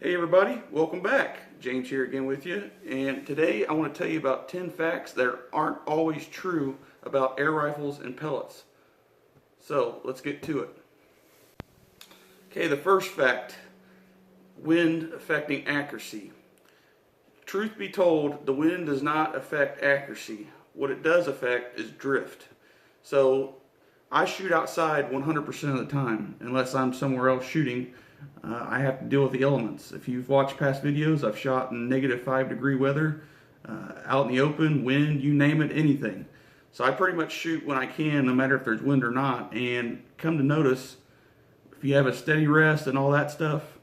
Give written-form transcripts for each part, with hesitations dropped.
Hey everybody, welcome back. James here again with you, and today I want to tell you about 10 facts that aren't always true about air rifles and pellets. So let's get to it. Okay, the first fact, wind affecting accuracy. Truth be told, the wind does not affect accuracy. What it does affect is drift. So I shoot outside 100% of the time, unless I'm somewhere else shooting. I have to deal with the elements. If you've watched past videos, I've shot in -5-degree weather, out in the open, wind, you name it, anything. So I pretty much shoot when I can, no matter if there's wind or not. And come to notice, if you have a steady rest and all that stuff,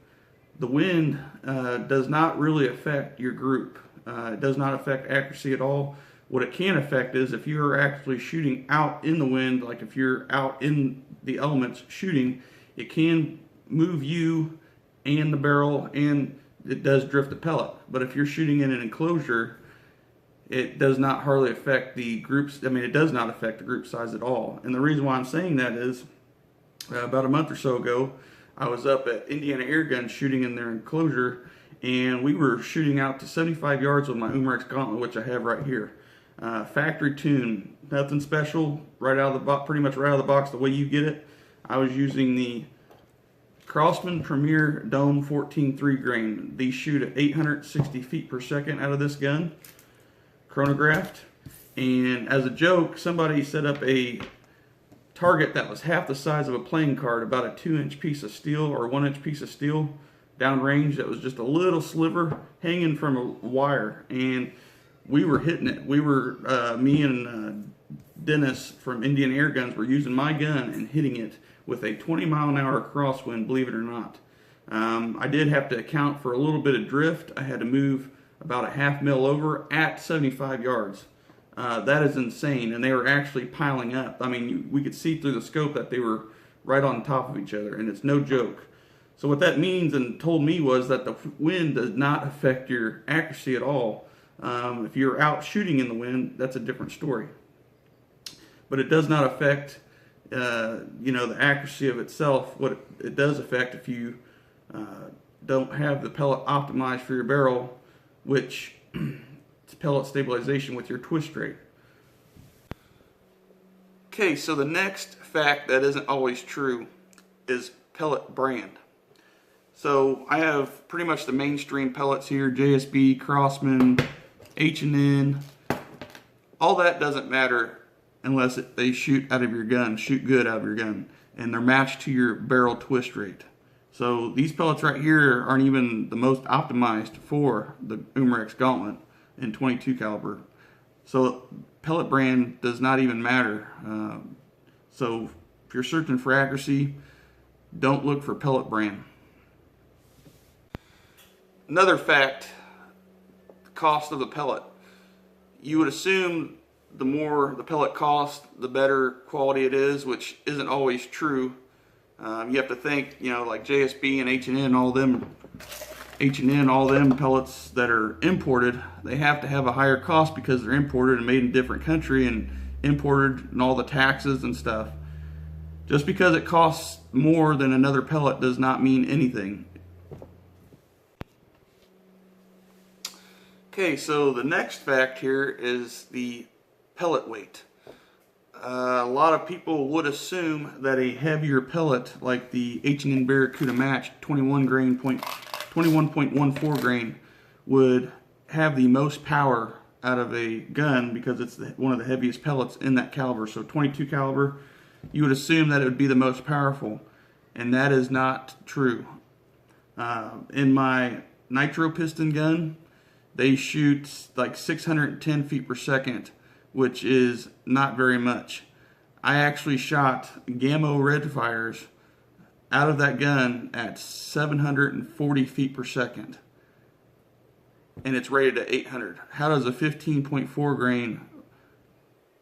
the wind does not really affect your group. It does not affect accuracy at all. What it can affect is if you're actually shooting out in the wind, like if you're out in the elements shooting, it can move you and the barrel, and it does drift the pellet. But if you're shooting in an enclosure, it does not hardly affect the groups. I mean, it does not affect the group size at all. And the reason why I'm saying that is about a month or so ago, I was up at Indiana Airguns shooting in their enclosure, and we were shooting out to 75 yards with my Umrex Gauntlet, which I have right here. Factory tune, nothing special, right out of the box, pretty much right out of the box the way you get it. I was using the Crosman Premier Dome 14 3-grain. These shoot at 860 feet per second out of this gun, chronographed. And as a joke, somebody set up a target that was half the size of a playing card, about a 2-inch piece of steel or 1-inch piece of steel downrange that was just a little sliver hanging from a wire. And we were hitting it. We were, me and Dennis from Indian Airguns were using my gun and hitting it with a 20-mile-an-hour crosswind, believe it or not. I did have to account for a little bit of drift. I had to move about a half mil over at 75 yards. That is insane, and they were actually piling up. I mean, we could see through the scope that they were right on top of each other, and it's no joke. So what that means and told me was that the wind does not affect your accuracy at all. If you're out shooting in the wind, that's a different story. But it does not affect the accuracy of itself. What it does affect if you don't have the pellet optimized for your barrel, which it's pellet stabilization with your twist rate. Okay, so the next fact that isn't always true is pellet brand. So I have pretty much the mainstream pellets here: JSB, Crosman, H&N. All that doesn't matter unless they shoot out of your gun, shoot good out of your gun, and they're matched to your barrel twist rate. So these pellets right here aren't even the most optimized for the Umrex Gauntlet in 22 caliber. So pellet brand does not even matter. So if you're searching for accuracy, don't look for pellet brand. Another fact, the cost of the pellet. You would assume the more the pellet costs, the better quality it is, which isn't always true. You have to think, like JSB and H&N, all them pellets that are imported, they have to have a higher cost because they're imported and made in a different country and imported and all the taxes and stuff. Just because it costs more than another pellet does not mean anything. Okay, so the next fact here is the pellet weight. A lot of people would assume that a heavier pellet like the H&N Barracuda Match 21.14 grain would have the most power out of a gun because it's one of the heaviest pellets in that caliber. So 22 caliber, you would assume that it would be the most powerful, and that is not true. In my nitro piston gun, they shoot like 610 feet per second, which is not very much. I actually shot Gammo red fires out of that gun at 740 feet per second, and it's rated at 800. How does a 15.4 grain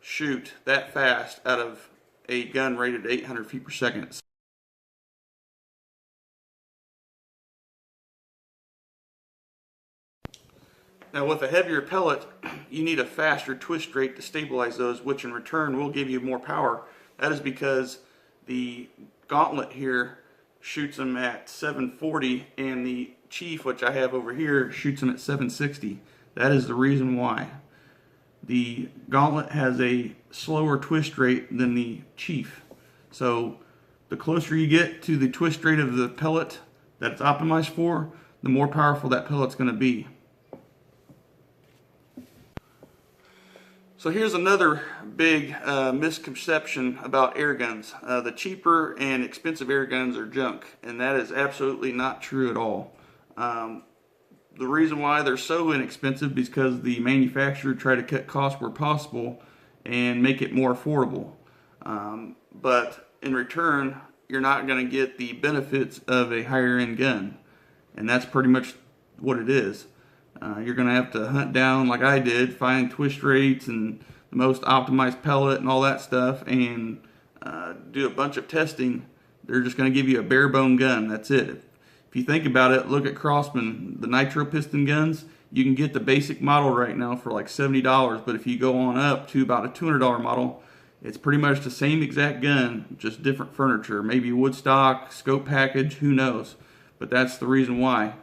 shoot that fast out of a gun rated at 800 feet per second? Now with a heavier pellet, you need a faster twist rate to stabilize those, which in return will give you more power. That is because the Gauntlet here shoots them at 740, and the Chief, which I have over here, shoots them at 760. That is the reason why. The Gauntlet has a slower twist rate than the Chief. So the closer you get to the twist rate of the pellet that it's optimized for, the more powerful that pellet's going to be. So here's another big misconception about air guns. The cheaper and expensive air guns are junk, and that is absolutely not true at all. The reason why they're so inexpensive is because the manufacturer tried to cut costs where possible and make it more affordable. But in return, you're not going to get the benefits of a higher end gun, and that's pretty much what it is. You're going to have to hunt down, like I did, find twist rates and the most optimized pellet and all that stuff, and do a bunch of testing. They're just going to give you a bare bone gun. That's it. If you think about it, look at Crosman, the nitro piston guns. You can get the basic model right now for like $70, but if you go on up to about a $200 model, it's pretty much the same exact gun, just different furniture. Maybe wood stock, scope package, who knows. But that's the reason why.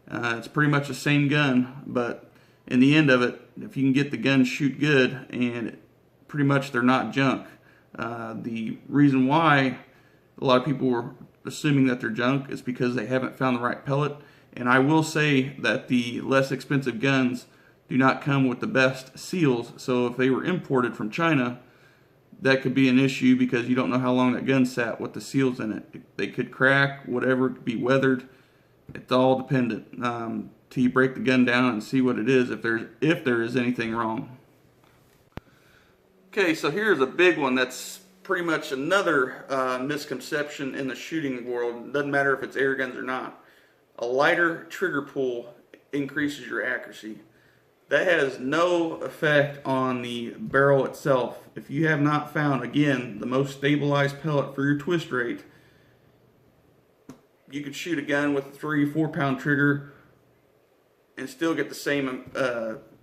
It's pretty much the same gun, but in the end of it, if you can get the gun shoot good, and pretty much they're not junk. The reason why a lot of people were assuming that they're junk is because they haven't found the right pellet. And I will say that the less expensive guns do not come with the best seals. So if they were imported from China, that could be an issue because you don't know how long that gun sat with the seals in it. They could crack, whatever, it could be weathered. It's all dependent till you break the gun down and see what it is, if there is anything wrong. Okay, so here's a big one that's pretty much another misconception in the shooting world. It doesn't matter if it's air guns or not. A lighter trigger pull increases your accuracy. That has no effect on the barrel itself. If you have not found, again, the most stabilized pellet for your twist rate, you could shoot a gun with a 3-4 pound trigger and still get the same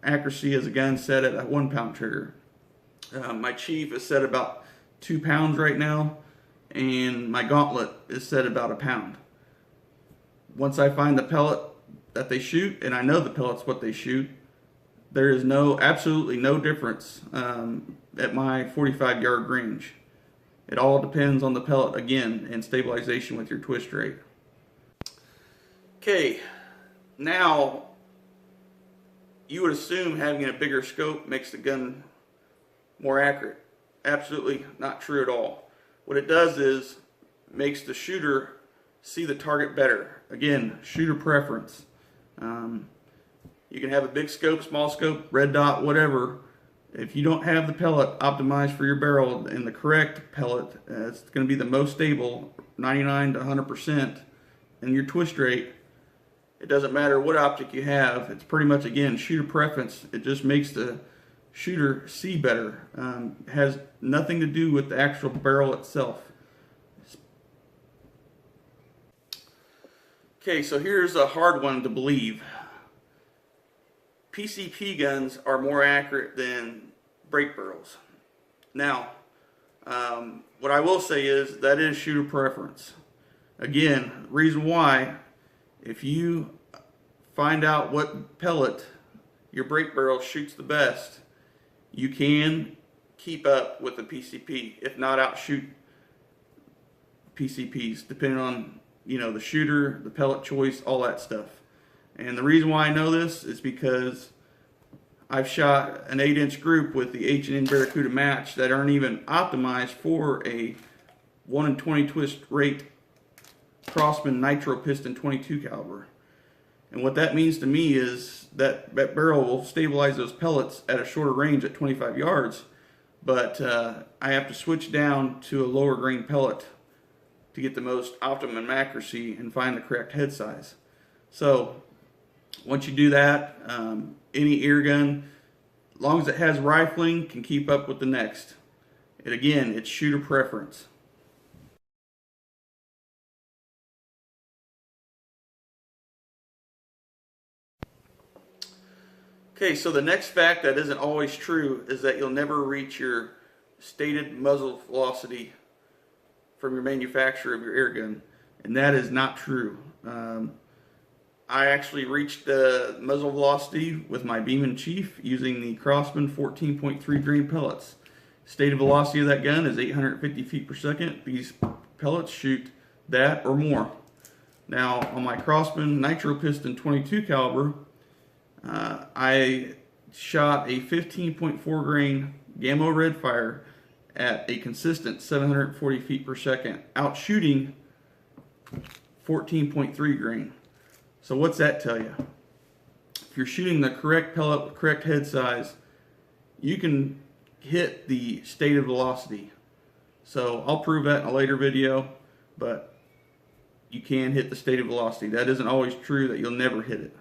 accuracy as a gun set at a 1 pound trigger. My Chief is set about 2 pounds right now, and my Gauntlet is set about 1 pound. Once I find the pellet that they shoot, and I know the pellet's what they shoot, there is absolutely no difference at my 45-yard range. It all depends on the pellet again and stabilization with your twist rate. Okay, now you would assume having a bigger scope makes the gun more accurate. Absolutely not true at all. What it does is makes the shooter see the target better. Again, shooter preference. You can have a big scope, small scope, red dot, whatever. If you don't have the pellet optimized for your barrel and the correct pellet, it's going to be the most stable, 99 to 100%, and your twist rate, it doesn't matter what optic you have. It's pretty much, again, shooter preference. It just makes the shooter see better. It has nothing to do with the actual barrel itself. Okay, so here's a hard one to believe. PCP guns are more accurate than break barrels. Now, what I will say is that is shooter preference. Again, reason why, if you find out what pellet your break barrel shoots the best, you can keep up with the PCP, if not outshoot PCPs, depending on the shooter, the pellet choice, all that stuff. And the reason why I know this is because I've shot an 8-inch group with the H&N Barracuda match that aren't even optimized for a 1 in 20 twist rate Crosman nitro piston 22 caliber. And what that means to me is that barrel will stabilize those pellets at a shorter range at 25 yards, but I have to switch down to a lower grain pellet to get the most optimum accuracy and find the correct head size. So once you do that, any ear gun, as long as it has rifling, can keep up with the next. And again, it's shooter preference. Okay, so the next fact that isn't always true is that you'll never reach your stated muzzle velocity from your manufacturer of your air gun. and that is not true. I actually reached the muzzle velocity with my Beam & Chief using the Crosman 14.3 grain pellets. Stated velocity of that gun is 850 feet per second. These pellets shoot that or more. Now on my Crosman nitro piston 22 caliber, I shot a 15.4 grain Gamma red fire at a consistent 740 feet per second, out shooting 14.3 grain. So what's that tell you? If you're shooting the correct pellet with correct head size, you can hit the stated velocity. So I'll prove that in a later video, but you can hit the stated velocity. That isn't always true that you'll never hit it.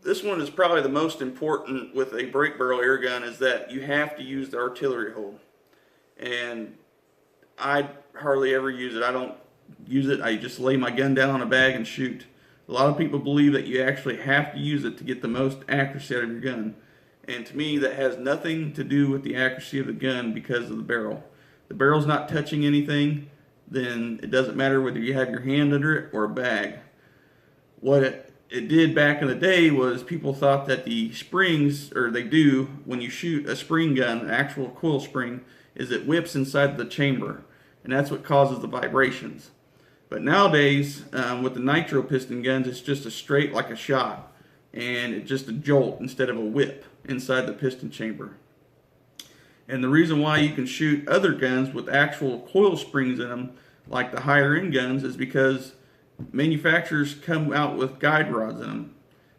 This one is probably the most important with a break barrel air gun, is that you have to use the artillery hold. And I hardly ever use it. I don't use it. I just lay my gun down on a bag and shoot. A lot of people believe that you actually have to use it to get the most accuracy out of your gun. And to me, that has nothing to do with the accuracy of the gun because of the barrel. The barrel's not touching anything, then it doesn't matter whether you have your hand under it or a bag. What it did back in the day was people thought that the springs, or they do when you shoot a spring gun, an actual coil spring, is it whips inside the chamber, and that's what causes the vibrations. But nowadays, with the nitro piston guns, it's just a straight like a shot, and it's just a jolt instead of a whip inside the piston chamber. And the reason why you can shoot other guns with actual coil springs in them, like the higher end guns, is because manufacturers come out with guide rods in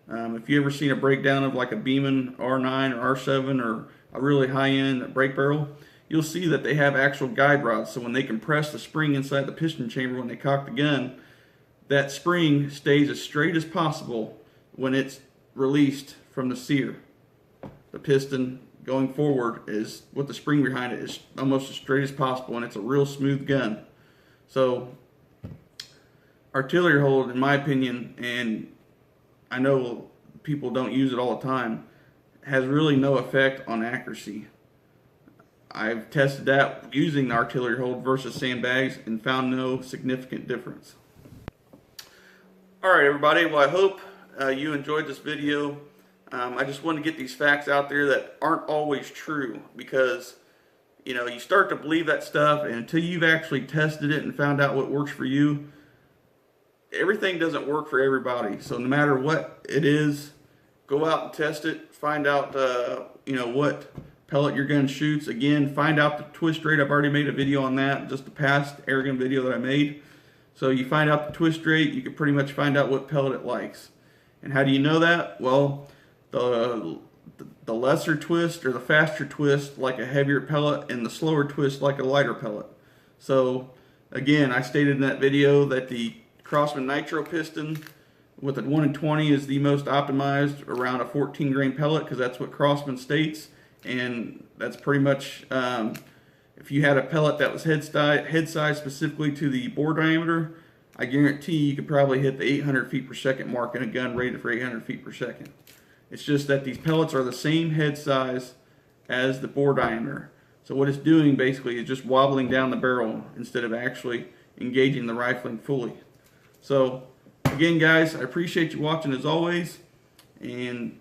them. If you ever seen a breakdown of like a Beeman R9 or R7 or a really high-end break barrel, you'll see that they have actual guide rods. So when they compress the spring inside the piston chamber when they cock the gun, that spring stays as straight as possible when it's released from the sear. The piston going forward is, with the spring behind it, is almost as straight as possible, and it's a real smooth gun. So artillery hold, in my opinion, and I know people don't use it all the time, has really no effect on accuracy. I've tested that using the artillery hold versus sandbags and found no significant difference. Alright everybody, well I hope you enjoyed this video. I just want to get these facts out there that aren't always true, because you know, you start to believe that stuff, and until you've actually tested it and found out what works for you, everything doesn't work for everybody. So no matter what it is, go out and test it, find out you know, what pellet your gun shoots. Again, find out the twist rate. I've already made a video on that, just the past air gun video that I made. So you find out the twist rate, you can pretty much find out what pellet it likes. And how do you know that? Well, the lesser twist or the faster twist like a heavier pellet, and the slower twist like a lighter pellet. So again, I stated in that video that the Crosman nitro piston with a 1 in 20 is the most optimized around a 14 grain pellet, because that's what Crosman states. And that's pretty much, if you had a pellet that was head size specifically to the bore diameter, I guarantee you could probably hit the 800 feet per second mark in a gun rated for 800 feet per second. It's just that these pellets are the same head size as the bore diameter. So what it's doing basically is just wobbling down the barrel instead of actually engaging the rifling fully. So again guys, I appreciate you watching as always, and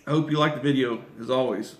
I hope you liked the video as always.